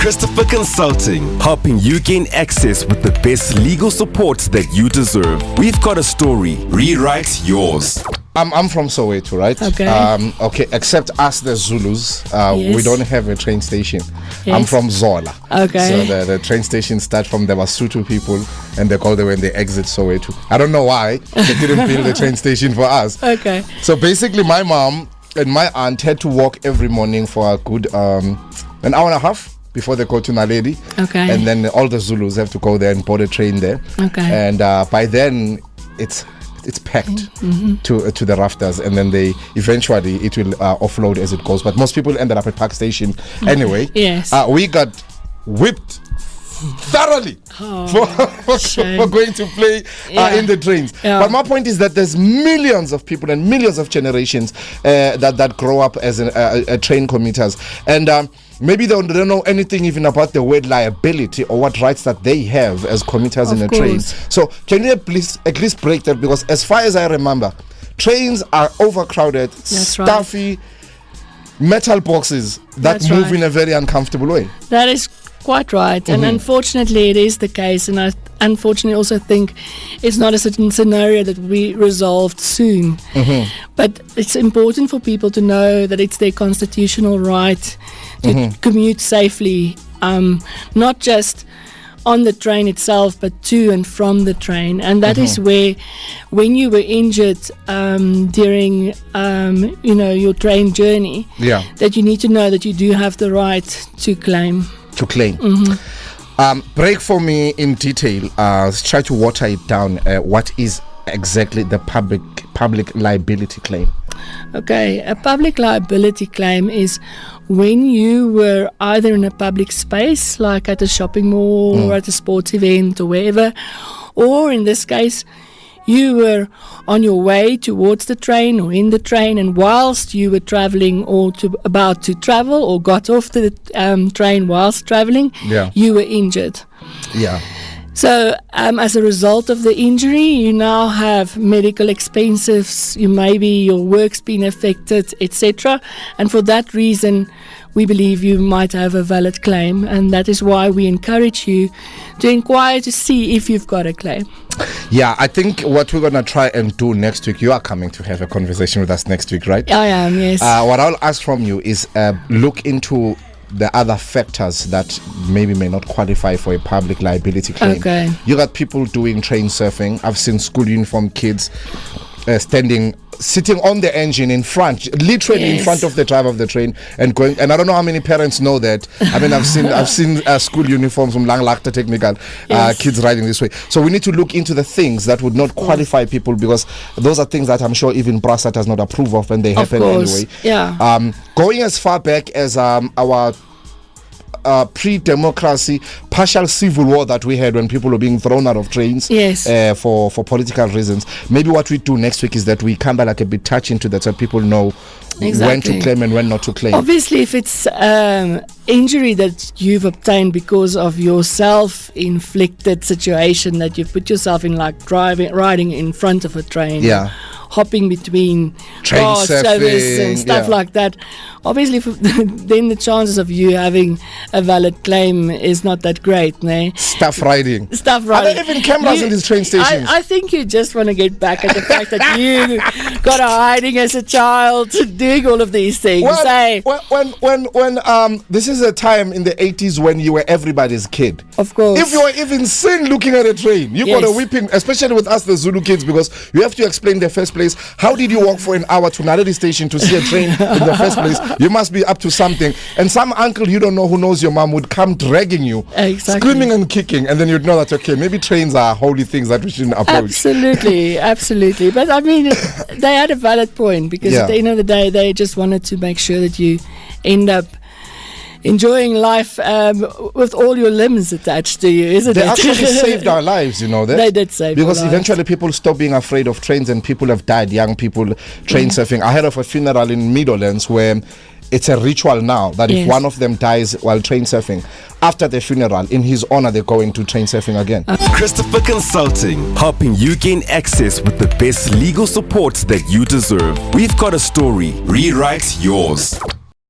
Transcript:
Christopher Consulting, helping you gain access with the best legal support that you deserve. We've got a story. Rewrite yours. I'm from Soweto, right? Okay. Okay, except us, the Zulus, Yes. we don't have a train station. I'm Yes. from Zola. Okay. So the train station start from the Basotho people and they call them when they exit Soweto. I don't know why they didn't build a train station for us. Okay. So basically, my mom and my aunt had to walk every morning for a good an hour and a half before they go to Naledi. Okay. And then all the Zulus have to go there and board a train there. Okay. And by then, it's packed to the rafters, and then they eventually it will offload as it goes. But most people ended up at Park Station anyway. Yes. We got whipped thoroughly for going to play in the trains. Yeah. But my point is that there's millions of people and millions of generations that grow up as train commuters, and maybe they don't know anything even about the word liability or what rights that they have as commuters in a train. So can you please at least break that? Because as far as I remember, trains are overcrowded, stuffy, metal boxes that move in a very uncomfortable way. That is quite right, and unfortunately it is the case, and I unfortunately also think it's not a certain scenario that will be resolved soon. But it's important for people to know that it's their constitutional right to commute safely, not just on the train itself, but to and from the train. And that is where, when you were injured during your train journey, that you need to know that you do have the right to claim. Break for me in detail. Try to water it down. What is exactly the public liability claim? Okay, a public liability claim is when you were either in a public space, like at a shopping mall or at a sports event or wherever, or in this case, you were on your way towards the train or in the train, and whilst you were traveling or about to travel or got off the train whilst traveling, you were injured. So as a result of the injury, you now have medical expenses, maybe your work's been affected, etc. And for that reason, we believe you might have a valid claim, and that is why we encourage you to inquire to see if you've got a claim. Yeah, I think what we're going to try and do next week, you are coming to have a conversation with us next week, right? I am, yes. What I'll ask from you is look into the other factors that maybe may not qualify for a public liability claim. Okay. You got people doing train surfing. I've seen school uniform kids sitting on the engine in front, literally in front of the driver of the train, and going. And I don't know how many parents know that. I mean, I've seen school uniforms from Langlagte Technical kids riding this way. So we need to look into the things that would not qualify people, because those are things that I'm sure even Brasa does not approve of, and they happen anyway. Yeah. Going as far back as our pre-democracy partial civil war that we had when people were being thrown out of trains for political reasons. Maybe what we do next week is that we kind of like a bit touch into that so people know when to claim and when not to claim. Obviously, if it's injury that you've obtained because of your self-inflicted situation that you've put yourself in, like riding in front of a train, hopping between train car service and stuff like that, obviously then the chances of you having a valid claim is not that great. Stuff riding. Are there even cameras in these train stations? I think you just want to get back at the fact that you got a hiding as a child doing all of these things. When this is a time in the 80s when you were everybody's kid. Of course. If you were even seen looking at a train, you got a whipping, especially with us the Zulu kids, because you have to explain the first place. How did you walk for an hour to Naledi station to see a train in the first place? You must be up to something. And some uncle you don't know who knows your mom would come dragging you, screaming and kicking, and then you'd know that, okay, maybe trains are holy things that we shouldn't approach. Absolutely. But I mean, they had a valid point, because at the end of the day, they just wanted to make sure that you end up enjoying life with all your limbs attached to you, isn't it? They actually saved our lives, you know that? They did save Because our lives. Eventually people stopped being afraid of trains, and people have died, young people, train surfing. I heard of a funeral in Meadowlands where it's a ritual now that if one of them dies while train surfing, after the funeral, in his honor, they go into train surfing again. Christopher Consulting, helping you gain access with the best legal support that you deserve. We've got a story. Rewrite yours.